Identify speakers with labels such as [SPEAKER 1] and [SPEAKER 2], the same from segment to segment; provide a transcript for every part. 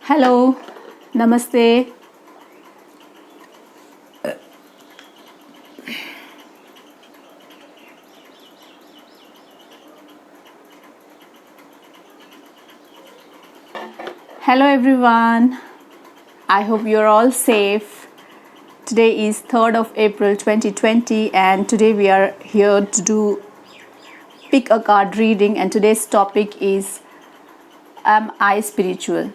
[SPEAKER 1] Hello, Namaste. Hello everyone. I hope you're all safe. Today is 3rd of April 2020 and today we are here to do pick a card reading, and today's topic is, am I spiritual?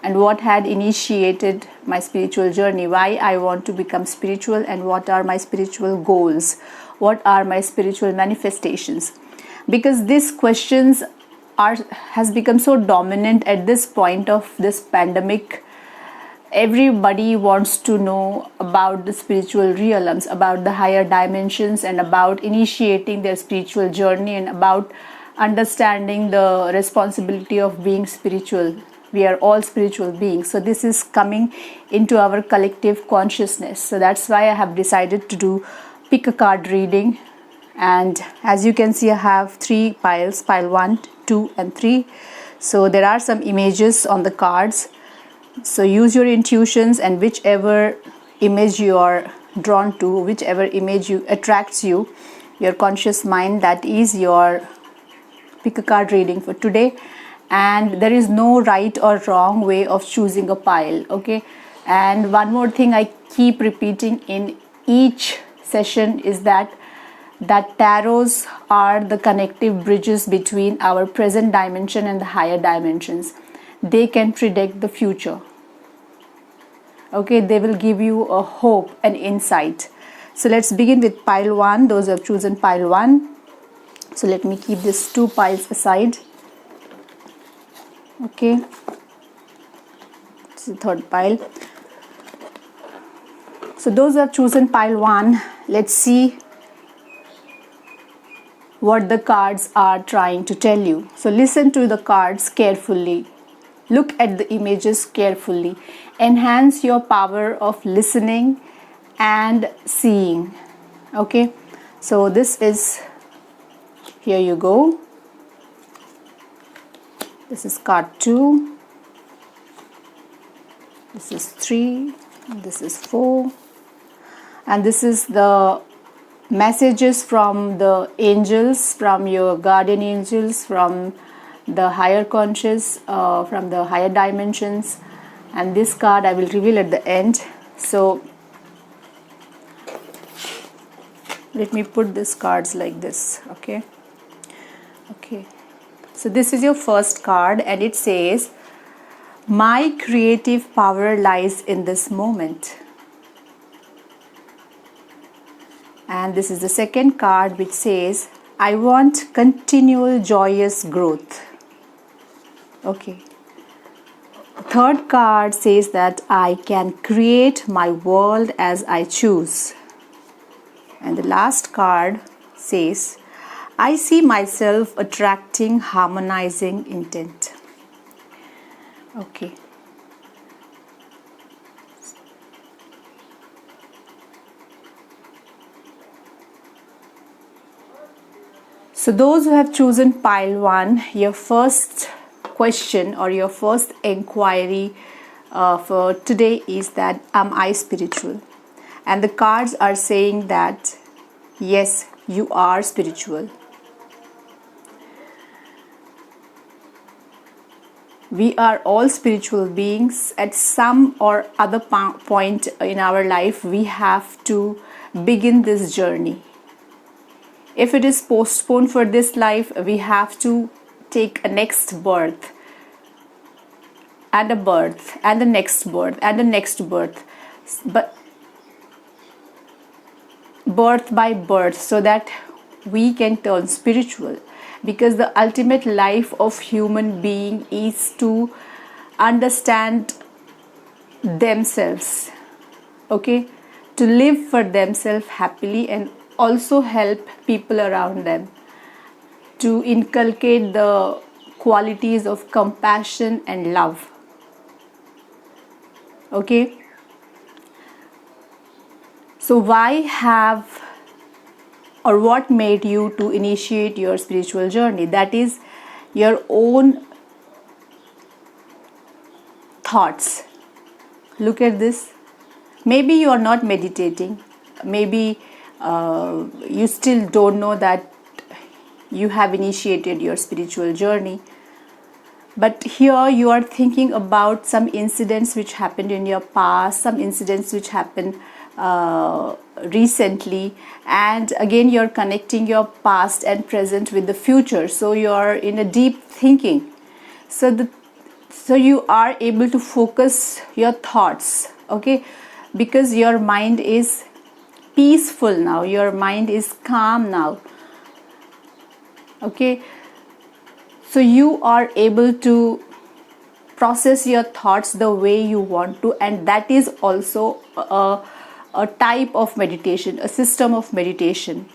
[SPEAKER 1] And what had initiated my spiritual journey, why I want to become spiritual, and what are my spiritual goals, what are my spiritual manifestations. Because these questions has become so dominant at this point of this pandemic. Everybody wants to know about the spiritual realms, about the higher dimensions, and about initiating their spiritual journey, and about understanding the responsibility of being spiritual. We are all spiritual beings, so this is coming into our collective consciousness. So that's why I have decided to do pick a card reading. And as you can see, I have 3 piles, pile 1, 2 and 3. So there are some images on the cards. So use your intuitions, and whichever image you are drawn to, whichever image attracts you, your conscious mind, that is your pick a card reading for today. And there is no right or wrong way of choosing a pile, okay? And one more thing I keep repeating in each session is that tarots are the connective bridges between our present dimension and the higher dimensions. They can predict the future, okay? They will give you a hope and insight. So let's begin with pile 1. Those who have chosen pile 1. So let me keep these 2 piles aside. Okay, this is the 3rd pile. So those who have chosen pile 1, let's see what the cards are trying to tell you. So listen to the cards carefully. Look at the images carefully. Enhance your power of listening and seeing. Okay, so this is, here you go. This is card 2. This is 3. This is 4. And this is the messages from the angels, from your guardian angels, from the higher conscious, from the higher dimensions. And this card I will reveal at the end. So let me put these cards like this. Okay. So this is your first card, and it says, my creative power lies in this moment. And this is the second card, which says, I want continual joyous growth. Okay. The third card says that I can create my world as I choose. And the last card says, I see myself attracting harmonizing intent. Okay. So those who have chosen pile 1, your first question or your first inquiry for today is that, am I spiritual? And the cards are saying that yes, you are spiritual. We are all spiritual beings. At some or other point in our life, we have to begin this journey. If it is postponed for this life, we have to take a next birth, and a birth, and the next birth, and the next birth, but birth by birth, so that we can turn spiritual. Because the ultimate life of human being is to understand themselves, okay, to live for themselves happily, and also help people around them, to inculcate the qualities of compassion and love. Okay, so why have, or what made you to initiate your spiritual journey? That is your own thoughts. Look at this. Maybe you are not meditating. Maybe you still don't know that you have initiated your spiritual journey. But here you are thinking about some incidents which happened in your past, some incidents which happened recently, and again you're connecting your past and present with the future. So you're in a deep thinking. So you are able to focus your thoughts, okay? Because your mind is peaceful now, your mind is calm now, okay? So you are able to process your thoughts the way you want to, and that is also a type of meditation, a system of meditation.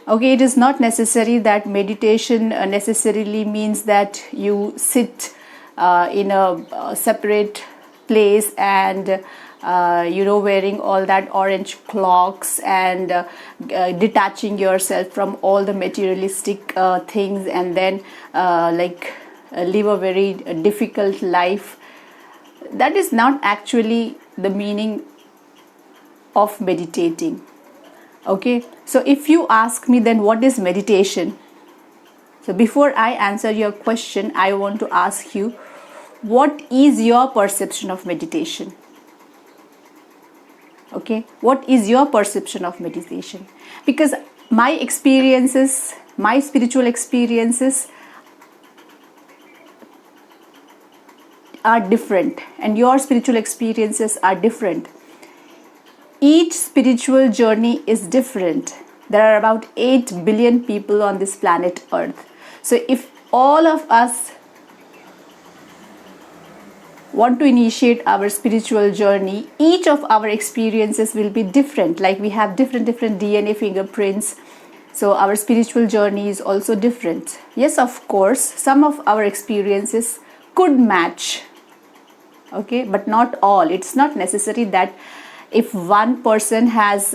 [SPEAKER 1] Okay, it is not necessary that meditation necessarily means that you sit in a separate place and wearing all that orange clocks and detaching yourself from all the materialistic things, and then live a very difficult life. That is not actually the meaning of meditating. Okay, so if you ask me, then what is meditation? So before I answer your question, I want to ask you, what is your perception of meditation? Okay, what is your perception of meditation? Because my experiences, my spiritual experiences are different, and your spiritual experiences are different. Each spiritual journey is different. There are about 8 billion people on this planet Earth. So if all of us want to initiate our spiritual journey, each of our experiences will be different. Like we have different DNA fingerprints. So our spiritual journey is also different. Yes, of course, some of our experiences could match. Okay, but not all. It's not necessary that if one person has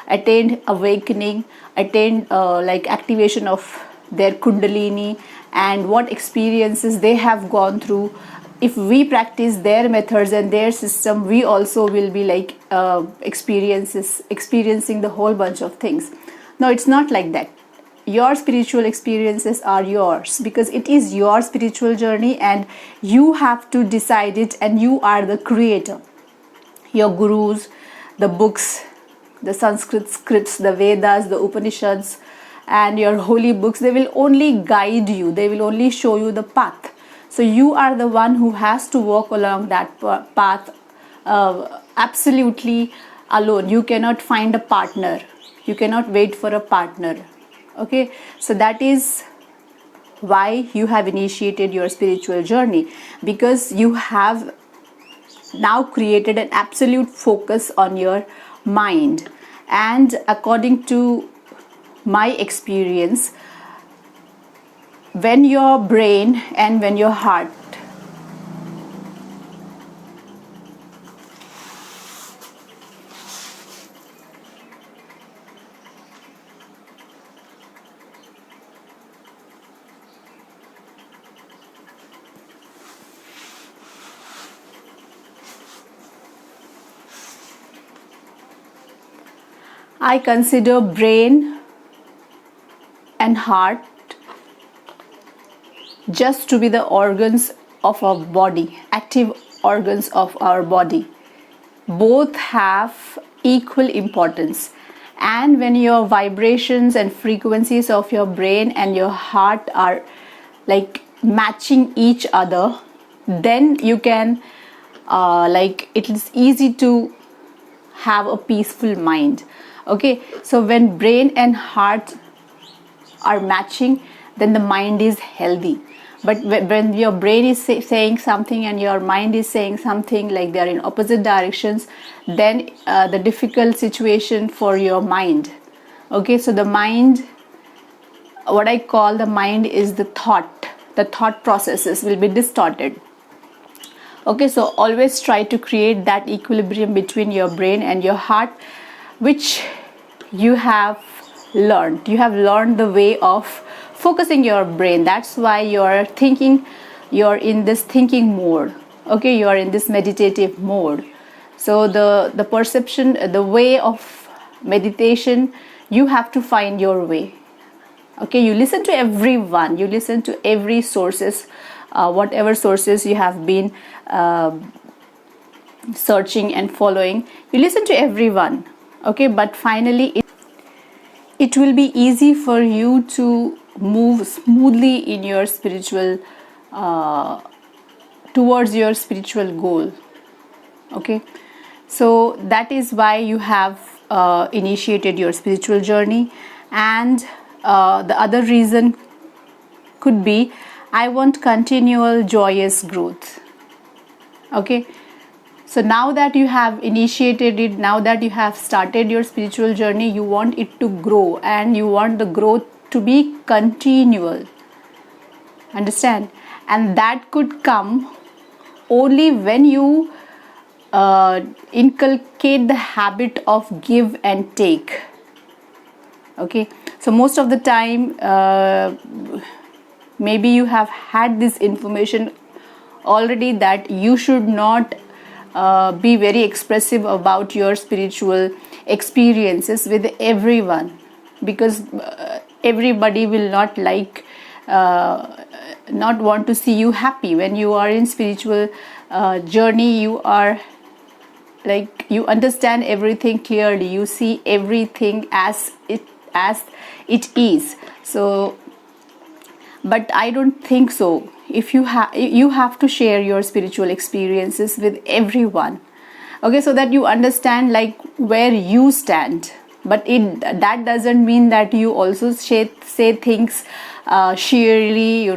[SPEAKER 1] attained awakening, attained activation of their Kundalini, and what experiences they have gone through, if we practice their methods and their system, we also will be experiencing the whole bunch of things. No, it's not like that. Your spiritual experiences are yours because it is your spiritual journey and you have to decide it, and you are the creator. Your gurus, the books, the Sanskrit scripts, the Vedas, the Upanishads, and your holy books, they will only guide you. They will only show you the path. So you are the one who has to walk along that path absolutely alone. You cannot find a partner. You cannot wait for a partner. Okay, so that is why you have initiated your spiritual journey, because you have now created an absolute focus on your mind. And according to my experience, when your brain and when your heart I consider brain and heart just to be the organs of our body, active organs of our body. Both have equal importance. And when your vibrations and frequencies of your brain and your heart are matching each other, then you can it is easy to have a peaceful mind. Okay, so when brain and heart are matching, then the mind is healthy. But when your brain is saying something and your mind is saying something, like they are in opposite directions, then the difficult situation for your mind. Okay, so the mind, what I call the mind, is the thought processes will be distorted. Okay, so always try to create that equilibrium between your brain and your heart, which you have learned. You have learned the way of focusing your brain. That's why you're in this thinking mode. Okay, you are in this meditative mode. So the perception, the way of meditation, you have to find your way. Okay, you listen to everyone, you listen to every sources, whatever sources you have been searching and following, you listen to everyone. Okay, but finally it will be easy for you to move smoothly in your spiritual towards your spiritual goal. Okay, so that is why you have initiated your spiritual journey. And the other reason could be, I want continual joyous growth. Okay, so now that you have initiated it, now that you have started your spiritual journey, you want it to grow, and you want the growth to be continual. Understand? And that could come only when you inculcate the habit of give and take. Okay, so most of the time maybe you have had this information already that you should not be very expressive about your spiritual experiences with everyone, because everybody will not like not want to see you happy. When you are in spiritual journey, you are like, you understand everything clearly, you see everything as it is. So but I don't think so. If you have to share your spiritual experiences with everyone, okay, so that you understand like where you stand. But that doesn't mean that you also say things sheerly,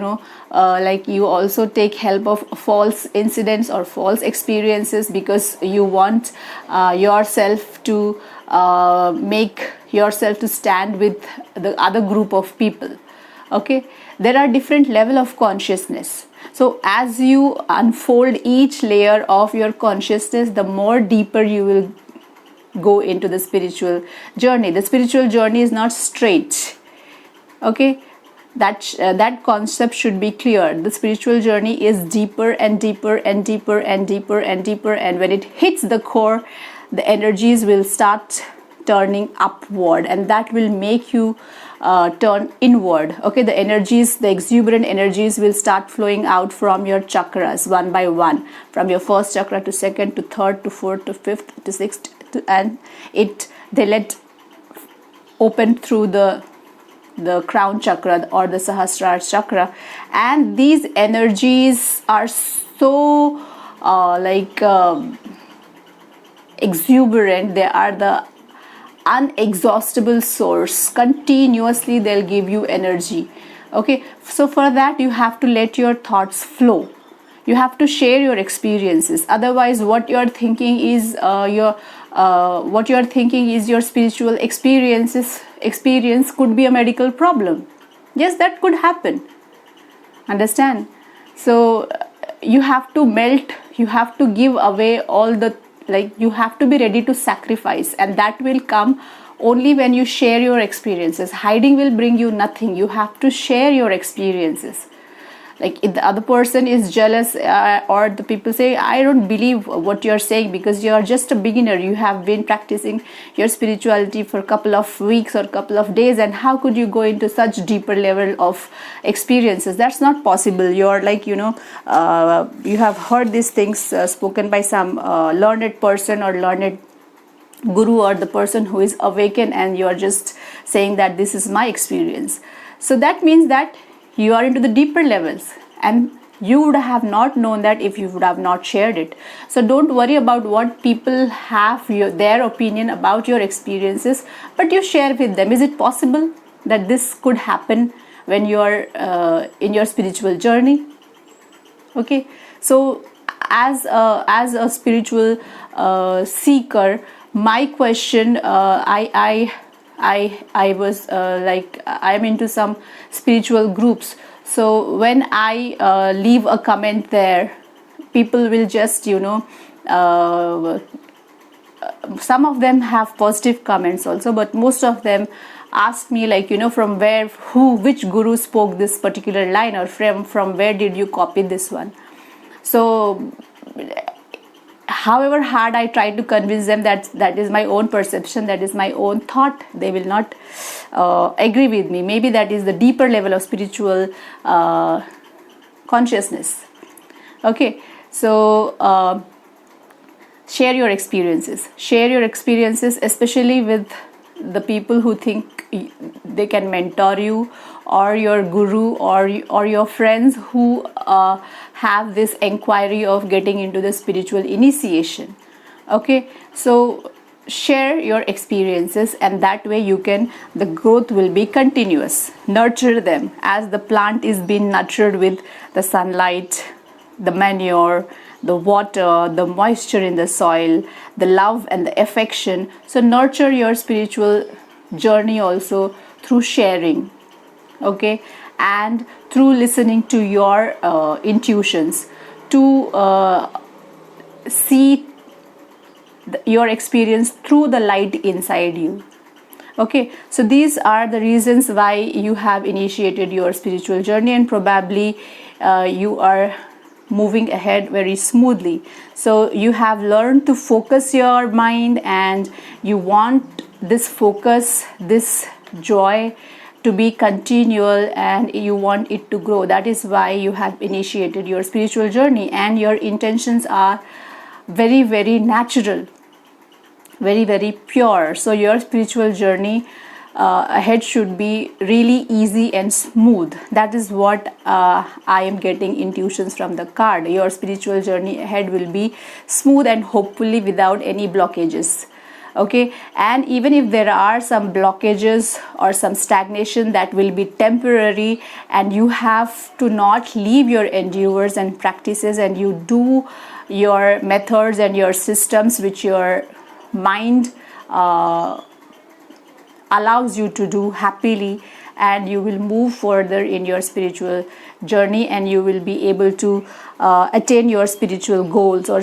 [SPEAKER 1] like you also take help of false incidents or false experiences because you want yourself to make yourself to stand with the other group of people. Okay, there are different level of consciousness. So as you unfold each layer of your consciousness, the more deeper you will go into the spiritual journey. The spiritual journey is not straight. Okay, that concept should be clear. The spiritual journey is deeper and deeper and deeper and deeper and deeper, and when it hits the core, the energies will start turning upward, and that will make you turn inward. Okay, the energies, the exuberant energies will start flowing out from your chakras one by one, from your first chakra to second to third to fourth to fifth to sixth and they let open through the crown chakra or the Sahasrara chakra. And these energies are so exuberant. They are the unexhaustible source. Continuously they'll give you energy. Okay, so for that you have to let your thoughts flow. You have to share your experiences. Otherwise, what you're thinking is your spiritual experience could be a medical problem. Yes, that could happen. Understand? So you have to melt. You have to give away all the, you have to be ready to sacrifice, and that will come only when you share your experiences. Hiding will bring you nothing. You have to share your experiences. Like if the other person is jealous or the people say, I don't believe what you're saying because you're just a beginner, you have been practicing your spirituality for a couple of weeks or a couple of days, and how could you go into such deeper level of experiences? That's not possible. You're you have heard these things spoken by some learned person or learned guru or the person who is awakened, and you are just saying that this is my experience. So that means that you are into the deeper levels, and you would have not known that if you would have not shared it. So don't worry about what people have their opinion about your experiences, but you share with them. Is it possible that this could happen when you are in your spiritual journey? Okay, so as a spiritual seeker, my question, I was I am into some spiritual groups. So when I leave a comment there, people will just some of them have positive comments also, but most of them ask me from where, which guru spoke this particular line, or from where did you copy this one. So however hard I try to convince them that is my own perception, that is my own thought, they will not agree with me. Maybe that is the deeper level of spiritual consciousness. Okay, so share your experiences, especially with the people who think they can mentor you, or your guru, or your friends who have this inquiry of getting into the spiritual initiation. Okay, so share your experiences, and that way the growth will be continuous. Nurture them as the plant is being nurtured with the sunlight, the manure, the water, the moisture in the soil, the love and the affection. So nurture your spiritual journey also through sharing, okay, and through listening to your intuitions, to see your experience through the light inside you. Okay, so these are the reasons why you have initiated your spiritual journey, and probably you are moving ahead very smoothly. So you have learned to focus your mind, and you want this focus, this joy to be continual, and you want it to grow. That is why you have initiated your spiritual journey, and your intentions are very, very natural, very, very pure. So your spiritual journey ahead should be really easy and smooth. That is what I am getting intuitions from the card. Your spiritual journey ahead will be smooth and hopefully without any blockages. Okay, and even if there are some blockages or some stagnation, that will be temporary, and you have to not leave your endeavors and practices, and you do your methods and your systems which your mind allows you to do happily, and you will move further in your spiritual journey, and you will be able to attain your spiritual goals, or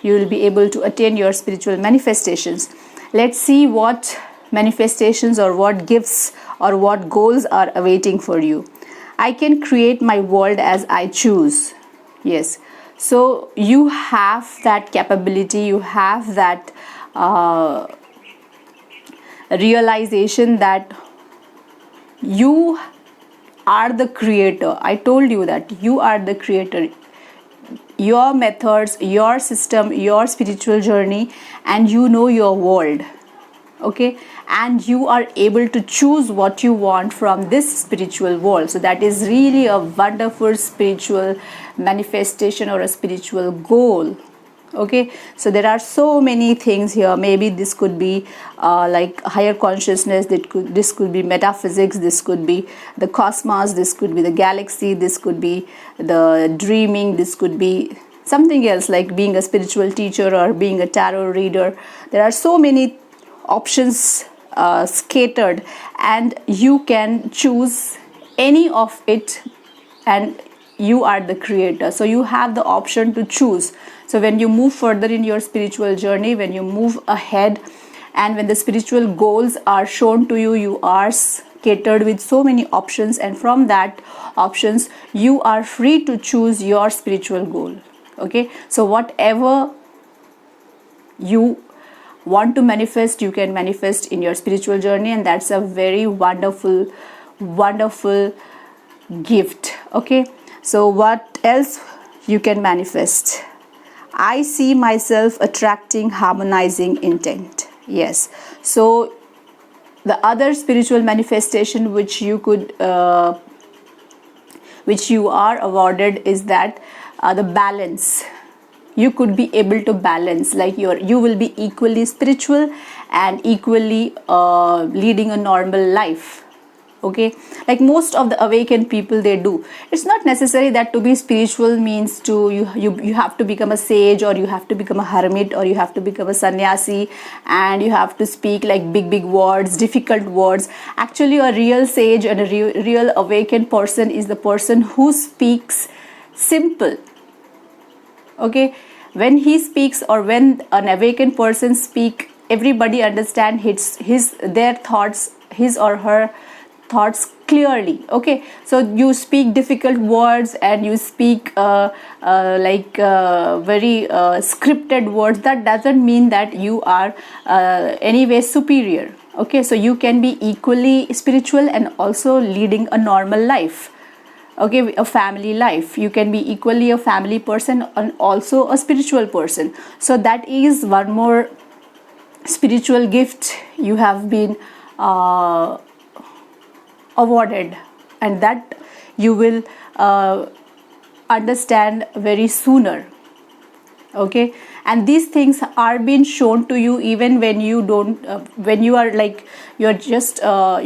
[SPEAKER 1] you will be able to attain your spiritual manifestations. Let's see what manifestations or what gifts or what goals are awaiting for you. I can create my world as I choose. Yes, so you have that capability, you have that realization that you are the creator. I told you that you are the creator. Your methods, your system, your spiritual journey, and you know your world. Okay, and you are able to choose what you want from this spiritual world. So that is really a wonderful spiritual manifestation or a spiritual goal. Okay, so there are so many things here. Maybe this could be like higher consciousness, this could be metaphysics, this could be the cosmos, this could be the galaxy, this could be the dreaming, this could be something else like being a spiritual teacher or being a tarot reader. There are so many options scattered, and you can choose any of it, and you are the creator. So you have the option to choose. So when you move further in your spiritual journey, when you move ahead, and when the spiritual goals are shown to you, you are catered with so many options, and from that options you are free to choose your spiritual goal. Okay, so whatever you want to manifest, you can manifest in your spiritual journey, and that's a very wonderful gift. Okay, so what else you can manifest? I see myself attracting harmonizing intent. Yes, so the other spiritual manifestation which you could which you are awarded is that the balance. You could be able to balance, like you will be equally spiritual and equally leading a normal life. Okay, like most of the awakened people, they do. It's not necessary that to be spiritual means to you have to become a sage, or you have to become a hermit, or you have to become a sannyasi, and you have to speak like big words, difficult words. Actually, a real sage and a real awakened person is the person who speaks simple. Okay, when he speaks, or when an awakened person speak, everybody understand their thoughts, his or her thoughts clearly. Okay, so you speak difficult words and you speak very scripted words. That doesn't mean that you are anyway superior. Okay, so you can be equally spiritual and also leading a normal life. Okay, a family life. You can be equally a family person and also a spiritual person. So that is one more spiritual gift you have been awarded, and that you will understand very sooner. Okay, and these things are being shown to you even when you don't when you are like, you're just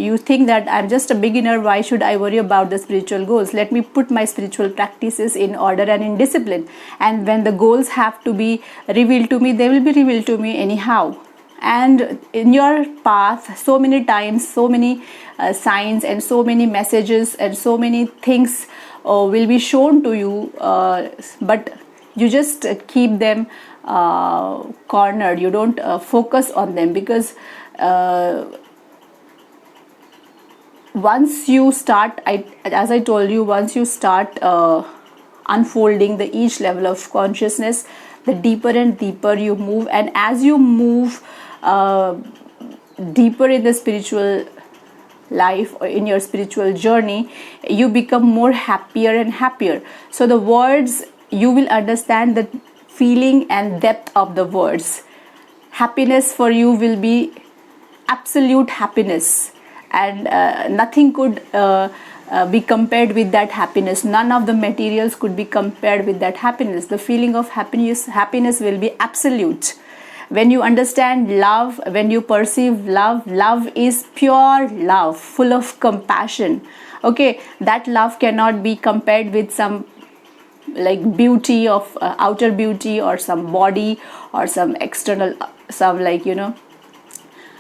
[SPEAKER 1] you think that I'm just a beginner, why should I worry about the spiritual goals, let me put my spiritual practices in order and in discipline, and when the goals have to be revealed to me, they will be revealed to me anyhow. And in your path, so many times, so many signs and so many messages and so many things will be shown to you, but you just keep them cornered. You don't focus on them, because once you start, as I told you, once you start unfolding the each level of consciousness, the deeper and deeper you move, and as you move deeper in the spiritual life or in your spiritual journey, you become more happier and happier. So the words, you will understand the feeling and depth of the words. Happiness for you will be absolute happiness, and nothing could be compared with that happiness. None of the materials could be compared with that happiness. The feeling of happiness will be absolute. When you understand love, when you perceive love, love is pure love, full of compassion. Okay, that love cannot be compared with some like beauty of outer beauty, or some body, or some external, some like, you know.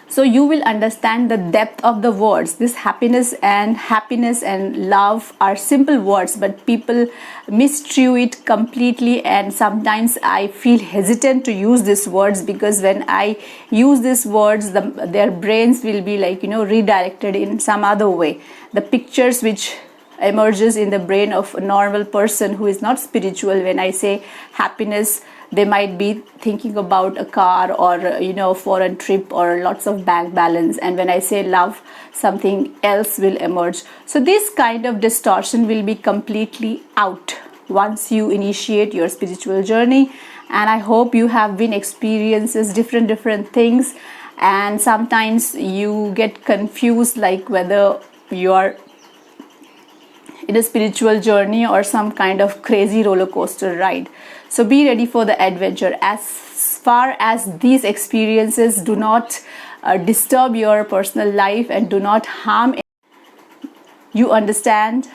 [SPEAKER 1] So you will understand the depth of the words. This happiness and love are simple words, but people misstrew it completely, and sometimes I feel hesitant to use these words, because when I use these words, their brains will be like, you know, redirected in some other way. The pictures which emerges in the brain of a normal person who is not spiritual, when I say happiness, they might be thinking about a car, or you know, foreign trip, or lots of bank balance, and when I say love, something else will emerge. So this kind of distortion will be completely out once you initiate your spiritual journey. And I hope you have been experiences different things, and sometimes you get confused, like whether you are in a spiritual journey or some kind of crazy roller coaster ride. So be ready for the adventure. As far as these experiences do not disturb your personal life and do not harm you, understand.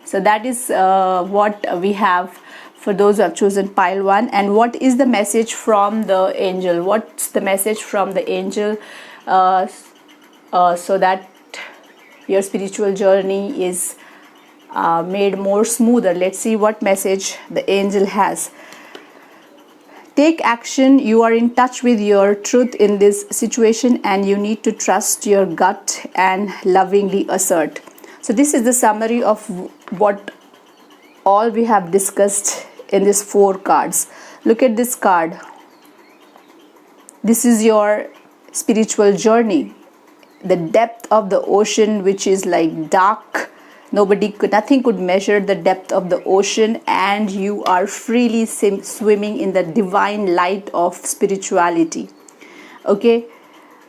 [SPEAKER 1] So that is what we have for those who have chosen pile 1. And what is the message from the angel? What's the message from the angel so that your spiritual journey is made more smoother? Let's see what message the angel has. Take action. You are in touch with your truth in this situation, and you need to trust your gut and lovingly assert. So this is the summary of what all we have discussed in these 4 cards. Look at this card. This is your spiritual journey, the depth of the ocean, which is like dark. Nothing could measure the depth of the ocean, and you are freely swimming in the divine light of spirituality. Okay,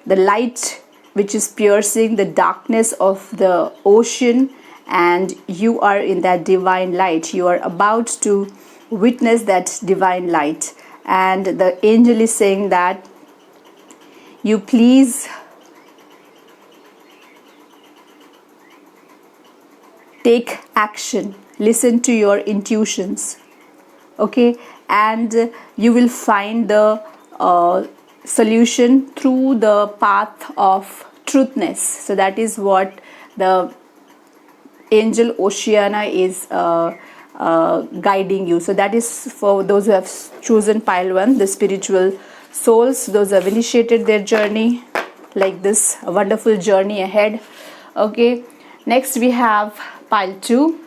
[SPEAKER 1] the light which is piercing the darkness of the ocean, and you are in that divine light. You are about to witness that divine light, and the angel is saying that you please take action, listen to your intuitions. Okay, and you will find the solution through the path of truthness. So that is what the angel Oceana is guiding you. So that is for those who have chosen pile 1, the spiritual souls, those who have initiated their journey like this, a wonderful journey ahead. Okay, Next we have pile 2.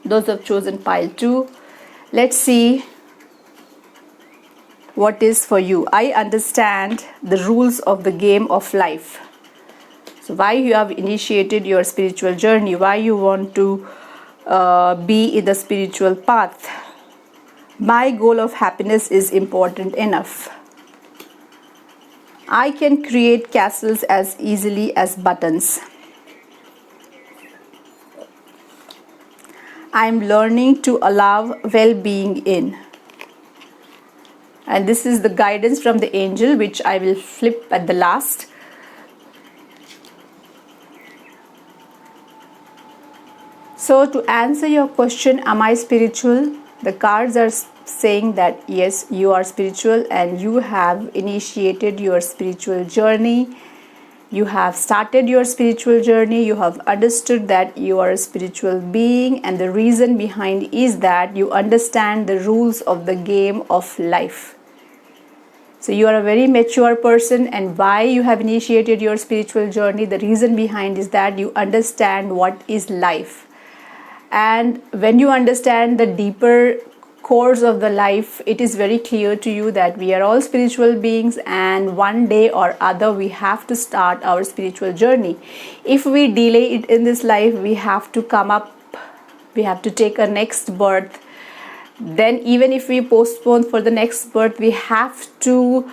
[SPEAKER 1] Those who have chosen pile 2, let's see what is for you. I understand the rules of the game of life. So why you have initiated your spiritual journey, why you want to be in the spiritual path. My goal of happiness is important enough. I can create castles as easily as buttons. I am learning to allow well-being in. And this is the guidance from the angel, which I will flip at the last. So to answer your question, am I spiritual? The cards are saying that yes, you are spiritual and you have initiated your spiritual journey. You have started your spiritual journey. You have understood that you are a spiritual being, and the reason behind is that you understand the rules of the game of life. So you are a very mature person, and why you have initiated your spiritual journey, the reason behind is that you understand what is life. And when you understand the deeper course of the life, it is very clear to you that we are all spiritual beings, and one day or other we have to start our spiritual journey. If we delay it in this life, we have to come up, we have to take a next birth. Then even if we postpone for the next birth, we have to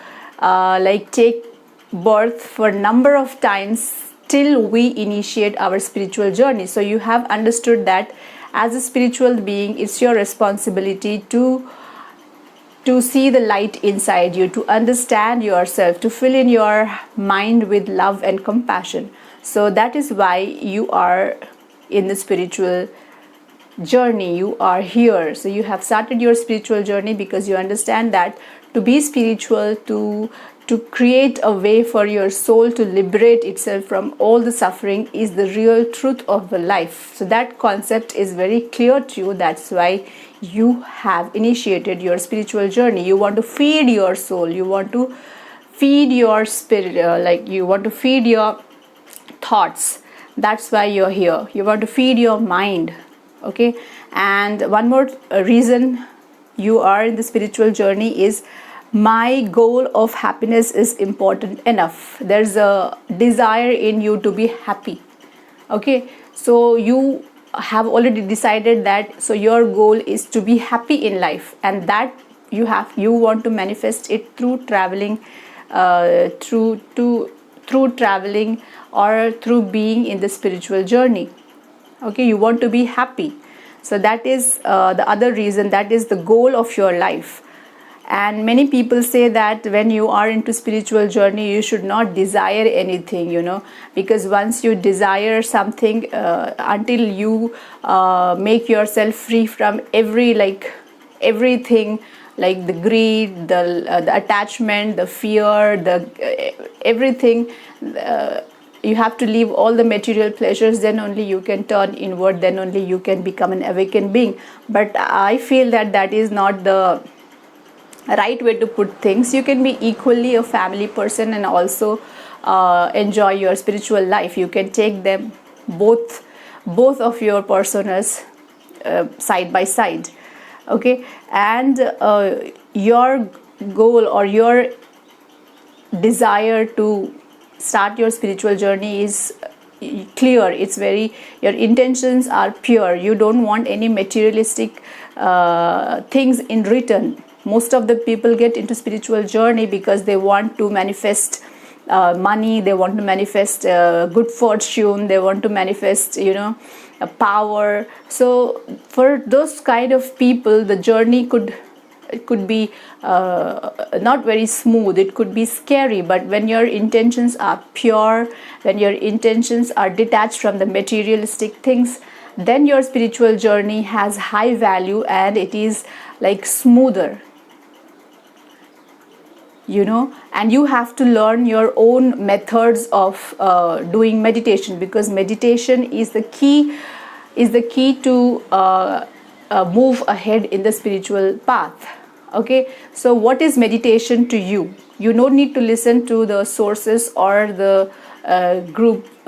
[SPEAKER 1] take birth for a number of times till we initiate our spiritual journey. So you have understood that as a spiritual being, it's your responsibility to see the light inside you, to understand yourself, to fill in your mind with love and compassion. So that is why you are in the spiritual journey. You are here. So you have started your spiritual journey because you understand that to be spiritual, to create a way for your soul to liberate itself from all the suffering is the real truth of the life. So that concept is very clear to you. That's why you have initiated your spiritual journey. You want to feed your soul. You want to feed your spirit, you want to feed your thoughts. That's why you're here. You want to feed your mind. Okay. And one more reason you are in the spiritual journey is my goal of happiness is important enough. There's a desire in you to be happy. Okay, so you have already decided that, so your goal is to be happy in life, and that you want to manifest it through traveling, through traveling or through being in the spiritual journey. Okay, you want to be happy. So that is the other reason, that is the goal of your life. And many people say that when you are into spiritual journey, you should not desire anything, because once you desire something, until you make yourself free from everything, like the greed, the attachment, the fear, everything, you have to leave all the material pleasures, then only you can turn inward, then only you can become an awakened being. But I feel that is not the right way to put things. You can be equally a family person and also enjoy your spiritual life. You can take them both of your personas side by side. Okay, and your goal or your desire to start your spiritual journey is clear. It's very, your intentions are pure. You don't want any materialistic things in return. Most of the people get into spiritual journey because they want to manifest money, they want to manifest good fortune, they want to manifest power. So for those kind of people, the journey could be not very smooth, it could be scary. But when your intentions are pure, when your intentions are detached from the materialistic things, then your spiritual journey has high value and it is like smoother. And you have to learn your own methods of doing meditation, because meditation is the key to move ahead in the spiritual path. Okay, so what is meditation to you? You don't need to listen to the sources or the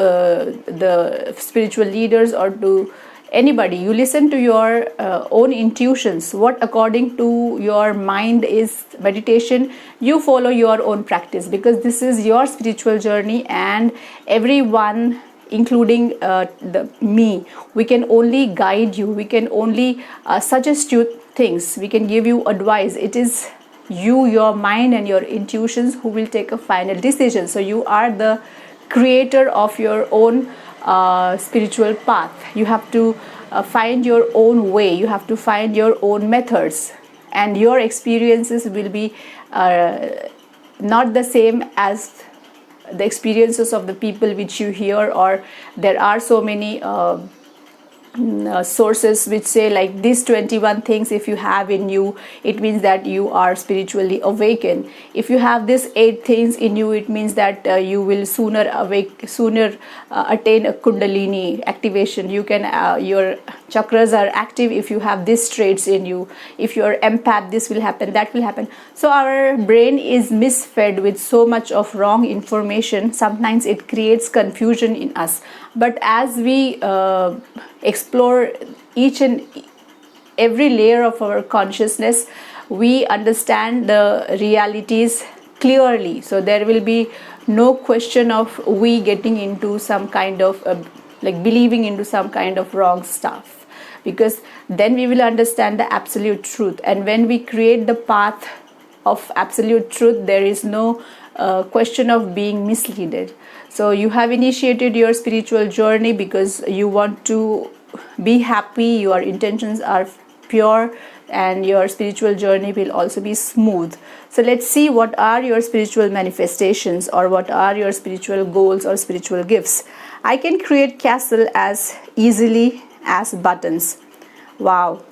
[SPEAKER 1] the spiritual leaders or to anybody. You listen to your own intuitions, what according to your mind is meditation. You follow your own practice, because this is your spiritual journey, and everyone, including me, we can only guide you, we can only suggest you things, we can give you advice. It is you, your mind and your intuitions who will take a final decision. So you are the creator of your own spiritual path. You have to find your own way, you have to find your own methods, and your experiences will be not the same as the experiences of the people which you hear. Or there are so many sources which say like these 21 things if you have in you, it means that you are spiritually awakened. If you have these 8 things in you, it means that you will sooner attain a Kundalini activation. You can your chakras are active if you have these traits in you. If you're empath, this will happen, that will happen. So our brain is misfed with so much of wrong information. Sometimes it creates confusion in us, but as we explore each and every layer of our consciousness, we understand the realities clearly. So there will be no question of we getting into some kind of like believing into some kind of wrong stuff, because then we will understand the absolute truth. And when we create the path of absolute truth, there is no question of being misled. So you have initiated your spiritual journey because you want to be happy, your intentions are pure, and your spiritual journey will also be smooth. So let's see what are your spiritual manifestations, or what are your spiritual goals or spiritual gifts. I can create castle as easily as buttons. Wow.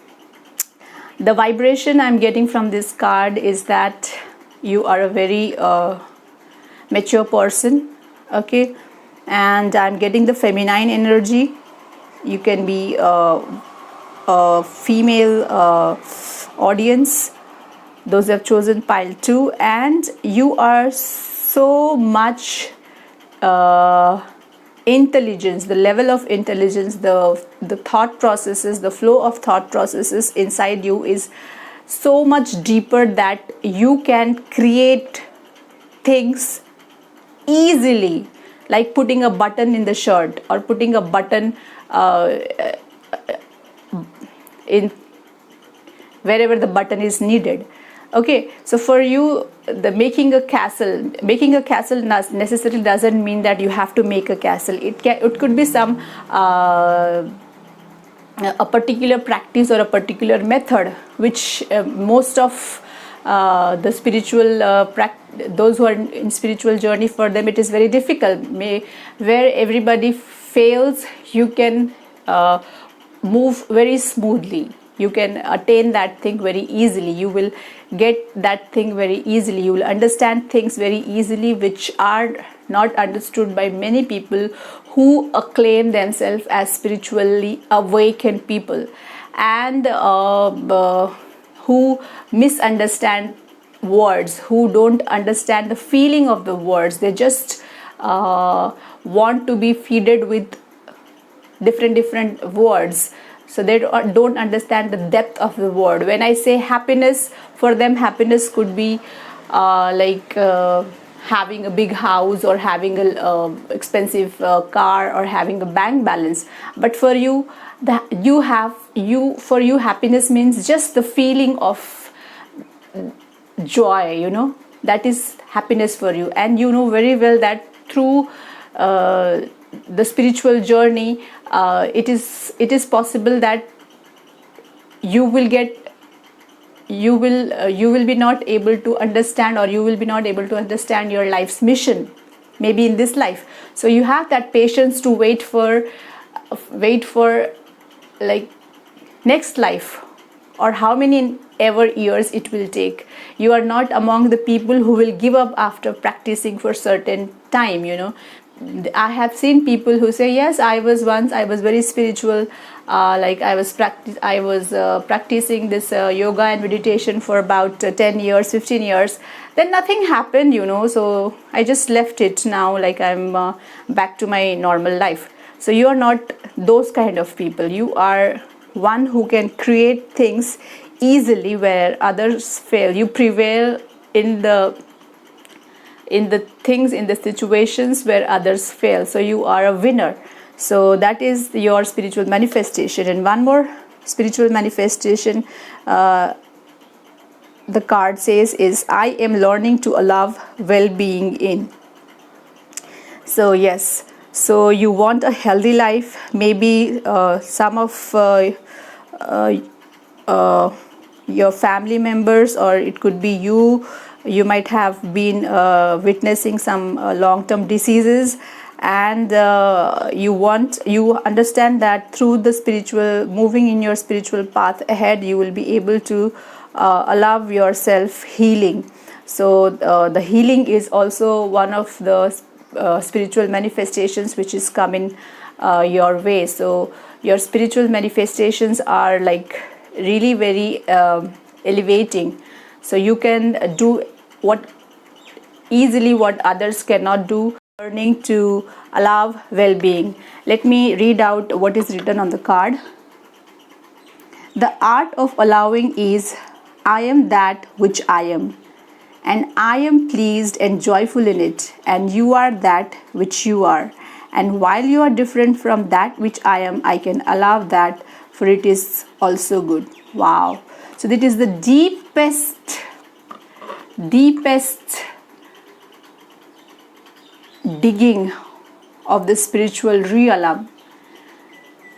[SPEAKER 1] The vibration I'm getting from this card is that you are a very mature person. Okay, and I'm getting the feminine energy. You can be a female audience, those who have chosen pile 2, and you are so much intelligence, the level of intelligence, the thought processes, the flow of thought processes inside you is so much deeper that you can create things easily, like putting a button in the shirt, or putting a button in wherever the button is needed. Okay, so for you, the making a castle necessarily doesn't mean that you have to make a castle. It could be some a particular practice or a particular method which most of the spiritual those who are in spiritual journey, for them it is very difficult. Where everybody fails, you can move very smoothly, you can attain that thing very easily, you will get that thing very easily, you will understand things very easily which are not understood by many people who acclaim themselves as spiritually awakened people, and who misunderstand words, who don't understand the feeling of the words. They just want to be feeded with different words, so they don't understand the depth of the word. When I say happiness, for them happiness could be having a big house, or having a expensive car, or having a bank balance. But for you, for you happiness means just the feeling of joy, that is happiness for you. And you know very well that through the spiritual journey, it is possible that you will be not able to understand, or you will be not able to understand your life's mission, maybe in this life. So you have that patience to wait for like next life, or how many ever years it will take. You are not among the people who will give up after practicing for certain time. I have seen people who say, yes, I was very spiritual, like I was practicing this yoga and meditation for about 10 years, 15 years. Then nothing happened, so I just left it. Now like I'm back to my normal life. So you are not those kind of people. You are one who can create things easily where others fail. You prevail in the things, in the situations where others fail. So you are a winner. So that is your spiritual manifestation. And one more spiritual manifestation, the card says, is I am learning to allow well-being in. So yes, so you want a healthy life. Maybe some of your family members, or it could be you might have been witnessing some long-term diseases, and you understand that through the spiritual, moving in your spiritual path ahead, you will be able to allow yourself healing. So the healing is also one of the spiritual manifestations which is coming your way. So your spiritual manifestations are like really very elevating. So you can do what others cannot do. Learning to allow well-being. Let me read out what is written on the card. The art of allowing is, I am that which I am, and I am pleased and joyful in it, and you are that which you are. And while you are different from that which I am, I can allow that, for it is also good. Wow. So that is the deepest digging of the spiritual realm.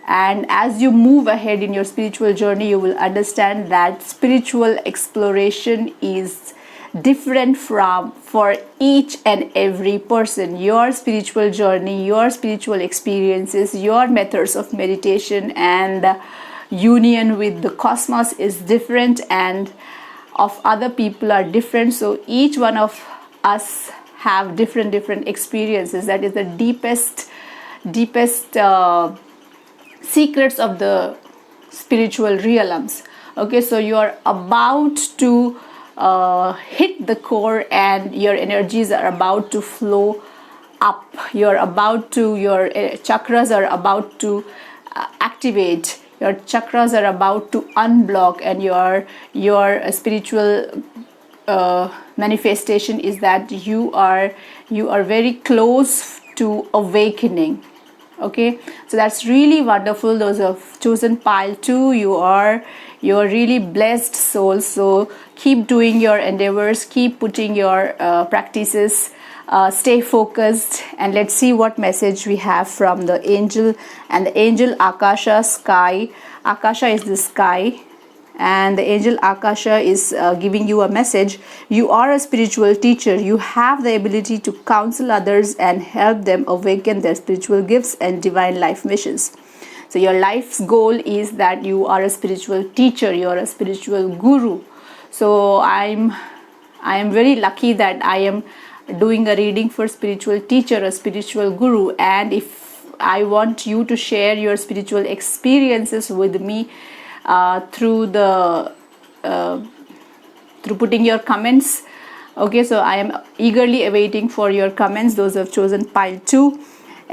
[SPEAKER 1] And as you move ahead in your spiritual journey, you will understand that spiritual exploration is different for each and every person. Your spiritual journey, your spiritual experiences, your methods of meditation and union with the cosmos is different, and of other people are different. So each one of us have different experiences. That is the deepest secrets of the spiritual realms. Okay, so you are about to hit the core, and your energies are about to flow up. Your chakras are about to activate. Your chakras are about to unblock, and your spiritual manifestation is that you are very close to awakening. Okay, so that's really wonderful. Those who have chosen pile 2, you're really blessed souls. So keep doing your endeavors, keep putting your practices, stay focused, and let's see what message we have from the angel. And the angel Akasha, sky. Akasha is the sky, and the angel Akasha is giving you a message. You are a spiritual teacher. You have the ability to counsel others and help them awaken their spiritual gifts and divine life missions. So your life's goal is that you are a spiritual teacher, you are a spiritual guru. So I am very lucky that I am doing a reading for spiritual teacher, a spiritual guru. And if I want you to share your spiritual experiences with me through putting your comments. Okay, so I am eagerly awaiting for your comments. Those who have chosen pile 2,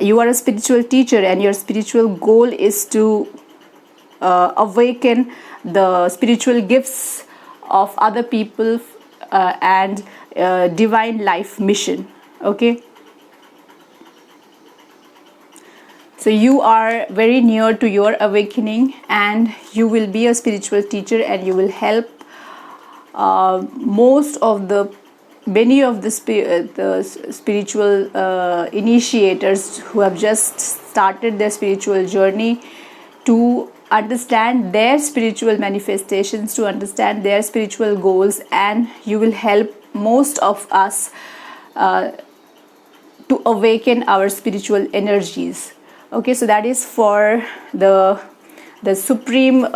[SPEAKER 1] you are a spiritual teacher, and your spiritual goal is to awaken the spiritual gifts of other people and divine life mission. Okay, so you are very near to your awakening, and you will be a spiritual teacher, and you will help many of the spiritual initiators who have just started their spiritual journey to understand their spiritual manifestations, to understand their spiritual goals, and you will help most of us to awaken our spiritual energies. Okay, so that is for the supreme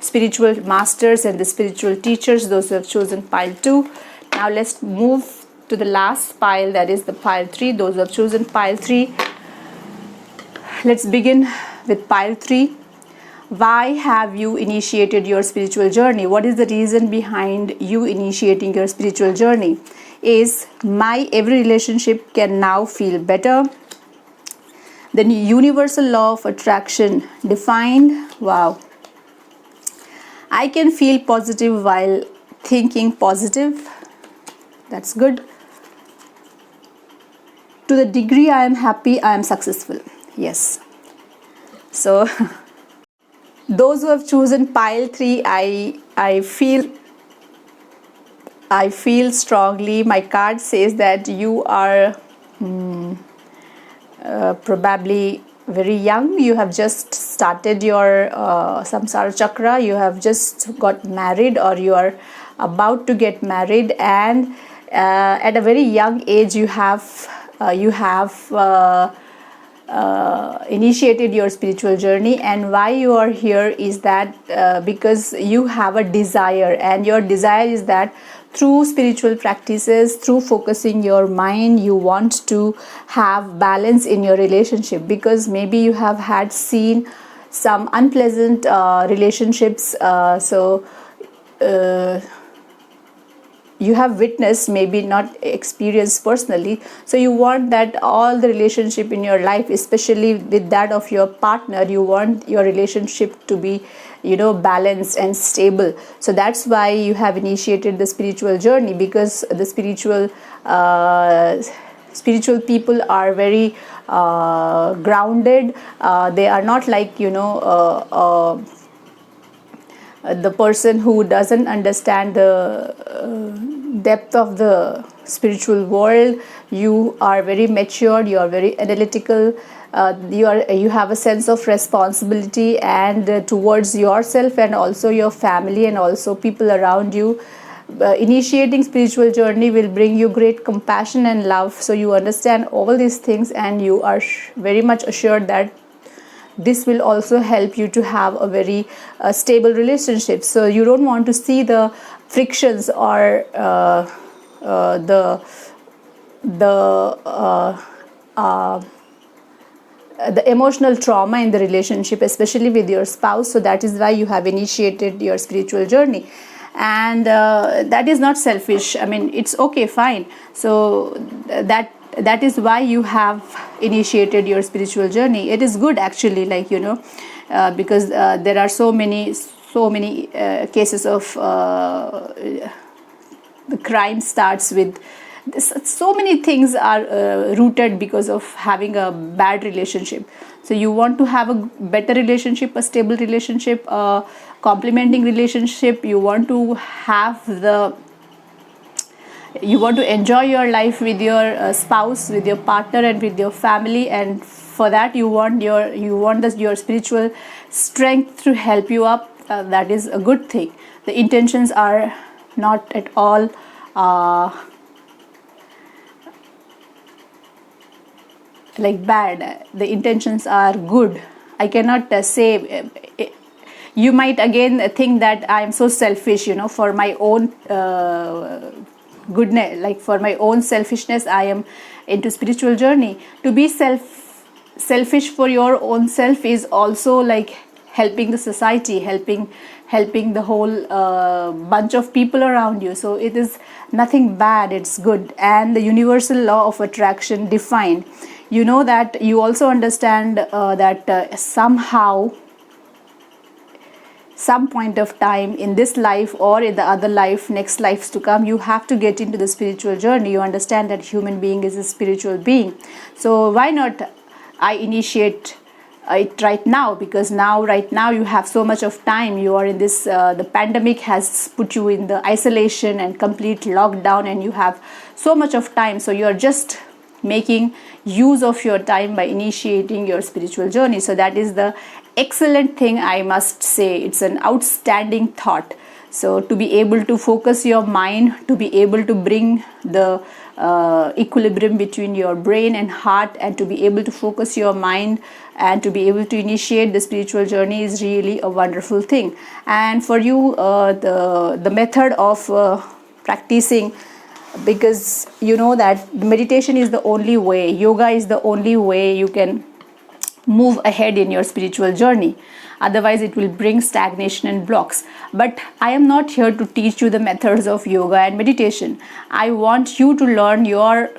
[SPEAKER 1] spiritual masters and the spiritual teachers, those who have chosen pile 2. Now let's move to the last pile, that is the pile 3. Those who have chosen pile 3, let's begin with pile 3. Why have you initiated your spiritual journey? What is the reason behind you initiating your spiritual journey? Is my every relationship can now feel better. The universal law of attraction defined. Wow. I can feel positive while thinking positive. That's good. To the degree I am happy, I am successful. Yes. So those who have chosen pile 3, I feel strongly. My card says that you are probably very young. You have just started your samsara chakra. You have just got married, or you are about to get married, and at a very young age you have initiated your spiritual journey. And why you are here is that because you have a desire, and your desire is that through spiritual practices, through focusing your mind, you want to have balance in your relationship, because maybe you have had seen some unpleasant relationships, you have witnessed, maybe not experienced personally. So you want that all the relationship in your life, especially with that of your partner, you want your relationship to be balanced and stable. So that's why you have initiated the spiritual journey, because the spiritual people are very grounded. They are not like the person who doesn't understand the depth of the spiritual world. You are very matured, you are very analytical, you have a sense of responsibility and towards yourself and also your family and also people around you. Initiating spiritual journey will bring you great compassion and love, so you understand all these things, and you are very much assured that this will also help you to have a very stable relationship. So you don't want to see the frictions or the emotional trauma in the relationship, especially with your spouse. So that is why you have initiated your spiritual journey. And that is not selfish. I mean, it's okay, fine. So that is why you have initiated your spiritual journey. It is good actually, because there are so many cases of the crime starts with this. So many things are rooted because of having a bad relationship. So you want to have a better relationship, a stable relationship, a complementing relationship. You want to enjoy your life with your spouse, with your partner, and with your family. And for that you want your spiritual strength to help you up. That is a good thing. The intentions are not at all bad. The intentions are good. I cannot say. You might again think that I am so selfish, for my own goodness, for my own selfishness I am into spiritual journey. To be selfish for your own self is also helping the society, helping the whole bunch of people around you. So it is nothing bad, it's good. And the universal law of attraction defined, that you also understand that somehow, some point of time in this life or in the other life, next lives to come, you have to get into the spiritual journey. You understand that human being is a spiritual being. So why not I initiate it right now? Because right now you have so much of time. You are in this the pandemic has put you in the isolation and complete lockdown, and you have so much of time. So you are just making use of your time by initiating your spiritual journey. So that is the excellent thing, I must say. It's an outstanding thought. So to be able to focus your mind, to be able to bring the equilibrium between your brain and heart, and to be able to focus your mind and to be able to initiate the spiritual journey is really a wonderful thing. And for you, the method of practicing because you know that meditation is the only way, yoga is the only way you can move ahead in your spiritual journey. Otherwise it will bring stagnation and blocks. But I am not here to teach you the methods of yoga and meditation. I want you to learn your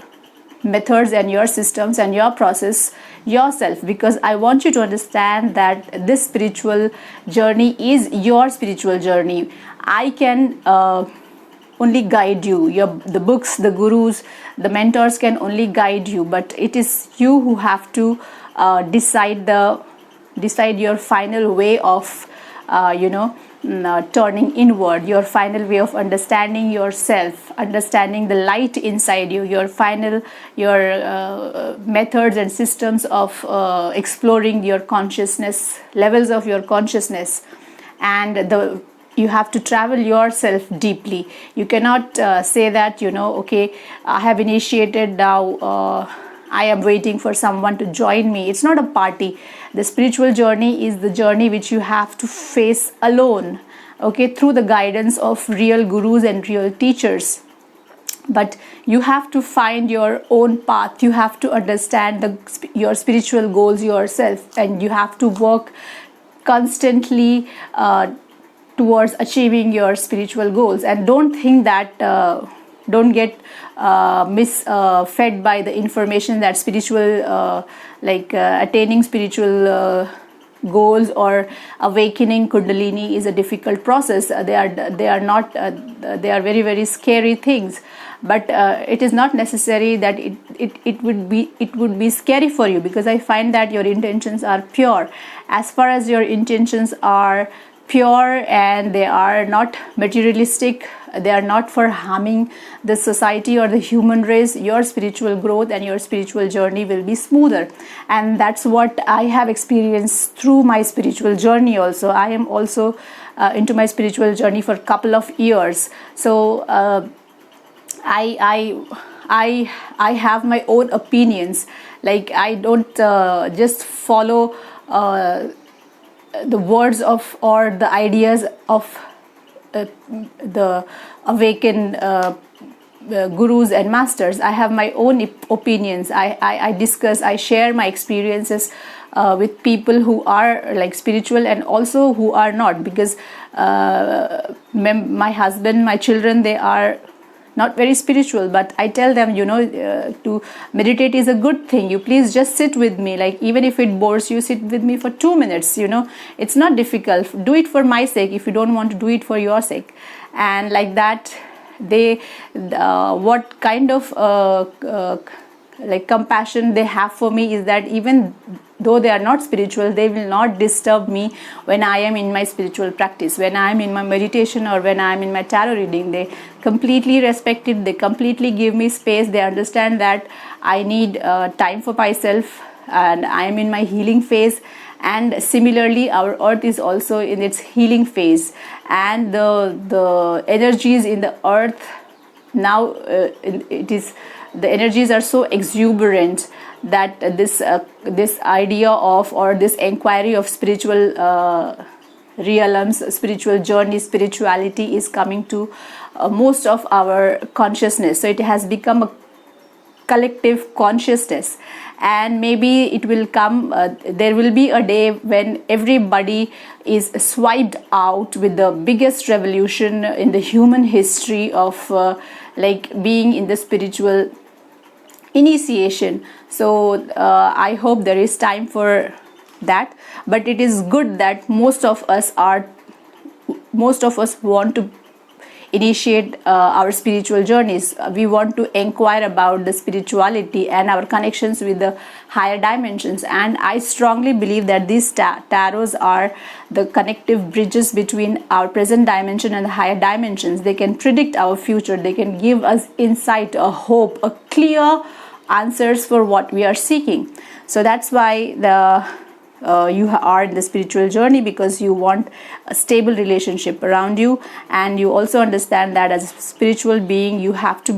[SPEAKER 1] methods and your systems and your process yourself, because I want you to understand that this spiritual journey is your spiritual journey. I can only guide you. The books, the gurus, the mentors can only guide you, but it is you who have to decide your final way of turning inward, your final way of understanding yourself, understanding the light inside you, your methods and systems of exploring your consciousness, levels of your consciousness. And you have to travel yourself deeply. You cannot say that, okay, I have initiated now, I am waiting for someone to join me. It's not a party. The spiritual journey is the journey which you have to face alone, okay, through the guidance of real gurus and real teachers. But you have to find your own path. You have to understand your spiritual goals yourself, and you have to work constantly towards achieving your spiritual goals. And don't think that don't get misfed by the information that attaining spiritual goals or awakening Kundalini is a difficult process. They are not. They are very, very scary things. But it is not necessary that it would be scary for you, because I find that your intentions are pure. As far as your intentions are pure and they are not materialistic, they are not for harming the society or the human race, your spiritual growth and your spiritual journey will be smoother. And that's what I have experienced through my spiritual journey also. I am also into my spiritual journey for a couple of years. So I have my own opinions. Like, I don't just follow the words of or the ideas of the awakened gurus and masters. I have my own opinions. I discuss, I share my experiences with people who are like spiritual and also who are not, because my husband, my children, they are not very spiritual, but I tell them, to meditate is a good thing. You please just sit with me. Like, even if it bores you, sit with me for 2 minutes. It's not difficult. Do it for my sake if you don't want to do it for your sake. And like that, what kind of compassion they have for me is that even though they are not spiritual, they will not disturb me when I am in my spiritual practice, when I am in my meditation or when I am in my tarot reading. They completely respect it. They completely give me space. They understand that I need time for myself and I am in my healing phase. And similarly, our earth is also in its healing phase, and the energies in the earth now, the energies are so exuberant that this idea of, or this enquiry of spiritual realms, spiritual journey, spirituality is coming to most of our consciousness. So it has become a collective consciousness, and maybe it will come, there will be a day when everybody is swiped out with the biggest revolution in the human history of being in the spiritual initiation. So I hope there is time for that. But it is good that most of us want to initiate our spiritual journeys. We want to inquire about the spirituality and our connections with the higher dimensions. And I strongly believe that these tarots are the connective bridges between our present dimension and the higher dimensions. They can predict our future. They can give us insight, a hope, a clear answers for what we are seeking. So that's why you are in the spiritual journey, because you want a stable relationship around you, and you also understand that as a spiritual being you have to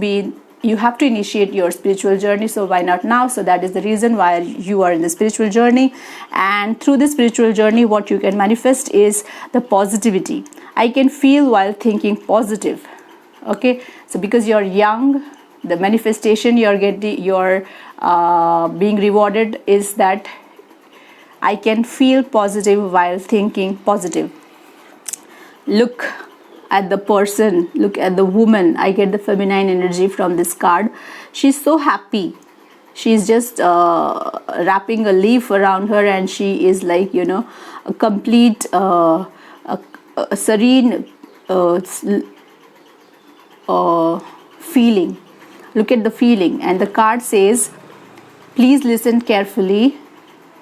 [SPEAKER 1] initiate your spiritual journey. So why not now? So that is the reason why you are in the spiritual journey. And through the spiritual journey, what you can manifest is the positivity. I can feel while thinking positive. Okay, so because you're young, the manifestation you're being rewarded is that I can feel positive while thinking positive. Look at the person, look at the woman. I get the feminine energy from this card. She's so happy. She's just wrapping a leaf around her, and she is like, a complete a serene feeling. Look at the feeling, and the card says, please listen carefully.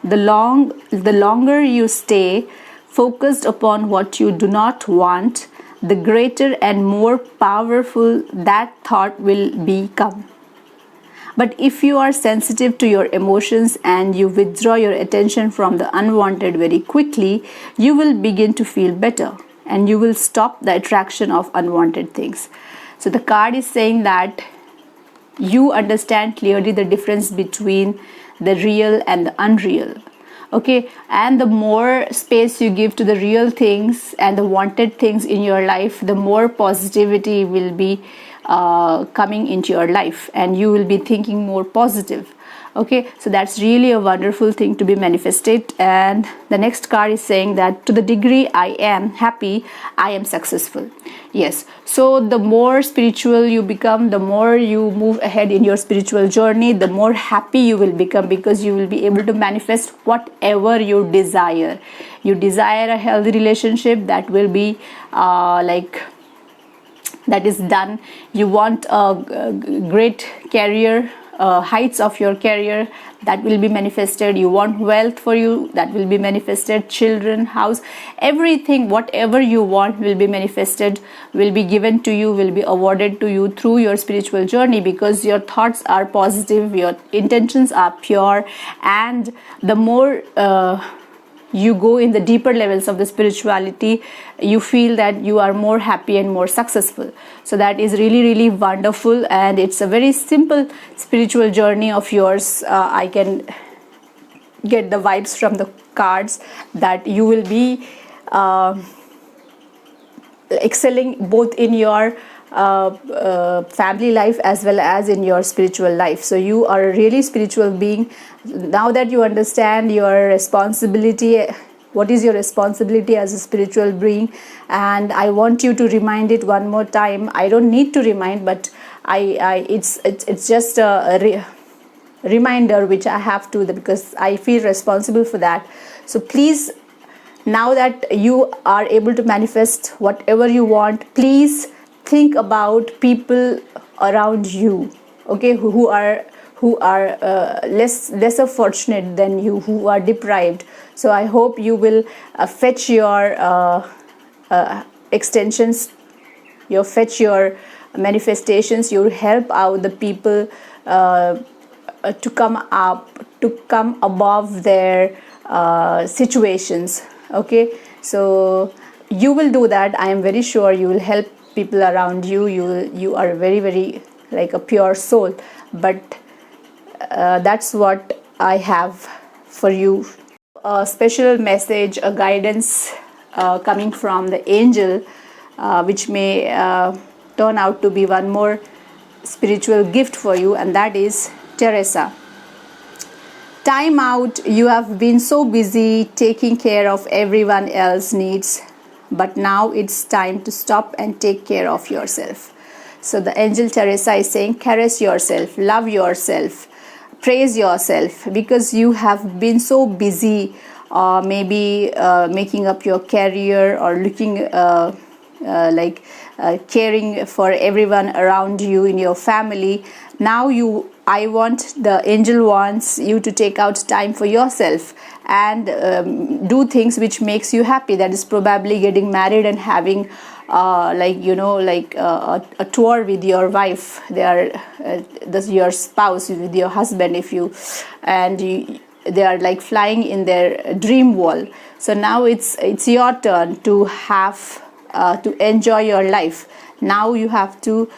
[SPEAKER 1] The longer you stay focused upon what you do not want, the greater and more powerful that thought will become. But if you are sensitive to your emotions and you withdraw your attention from the unwanted very quickly, you will begin to feel better and you will stop the attraction of unwanted things. So the card is saying that you understand clearly the difference between the real and the unreal. Okay, and the more space you give to the real things and the wanted things in your life, the more positivity will be coming into your life, and you will be thinking more positive. Okay, so that's really a wonderful thing to be manifested. And the next card is saying that to the degree I am happy, I am successful. Yes, so the more spiritual you become, the more you move ahead in your spiritual journey, the more happy you will become, because you will be able to manifest whatever you desire. You desire a healthy relationship, that will be that is done. You want a great career, heights of your career, that will be manifested. You want wealth for you, that will be manifested. Children, house, everything, whatever you want will be manifested, will be given to you, will be awarded to you through your spiritual journey, because your thoughts are positive, your intentions are pure, and the more you go in the deeper levels of the spirituality, you feel that you are more happy and more successful. So that is really, really wonderful, and it's a very simple spiritual journey of yours. I can get the vibes from the cards that you will be excelling both in your family life as well as in your spiritual life. So you are a really spiritual being. Now that you understand your responsibility, what is your responsibility as a spiritual being, and I want you to remind it one more time. I don't need to remind, but it's just a reminder which I have to, because I feel responsible for that. So please, now that you are able to manifest whatever you want, please think about people around you, okay, who are lesser fortunate than you, who are deprived. So I hope you will fetch your extensions, you fetch your manifestations, you help out the people to come above their situations. Okay, so you will do that. I am very sure you will help people around you. You are very, very like a pure soul. But that's what I have for you. A special message, a guidance coming from the angel, which may turn out to be one more spiritual gift for you, and that is Teresa. Time out. You have been so busy taking care of everyone else's needs, but now it's time to stop and take care of yourself. So the angel Teresa is saying, caress yourself, love yourself, praise yourself, because you have been so busy, maybe making up your career or looking caring for everyone around you in your family. Now the angel wants you to take out time for yourself and do things which makes you happy. That is probably getting married and having a tour with your wife. Your spouse, with your husband, they are like flying in their dream world. So now it's your turn to have to enjoy your life. Now you have to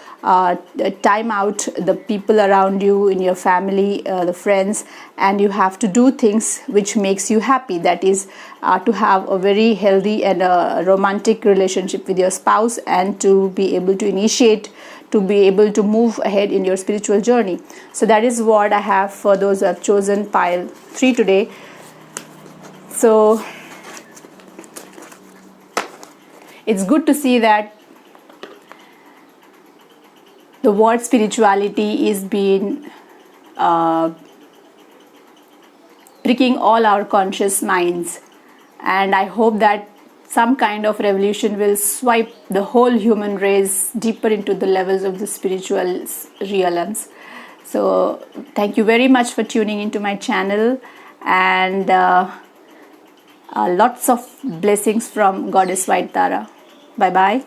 [SPEAKER 1] time out the people around you, in your family, the friends, and you have to do things which makes you happy. That is to have a very healthy and romantic relationship with your spouse, and to be able to initiate, to be able to move ahead in your spiritual journey. So that is what I have for those who have chosen pile 3 today. So it's good to see that the word spirituality is being pricking all our conscious minds, and I hope that some kind of revolution will swipe the whole human race deeper into the levels of the spiritual realms. So thank you very much for tuning into my channel, and lots of blessings from Goddess Whit Tara. Bye bye.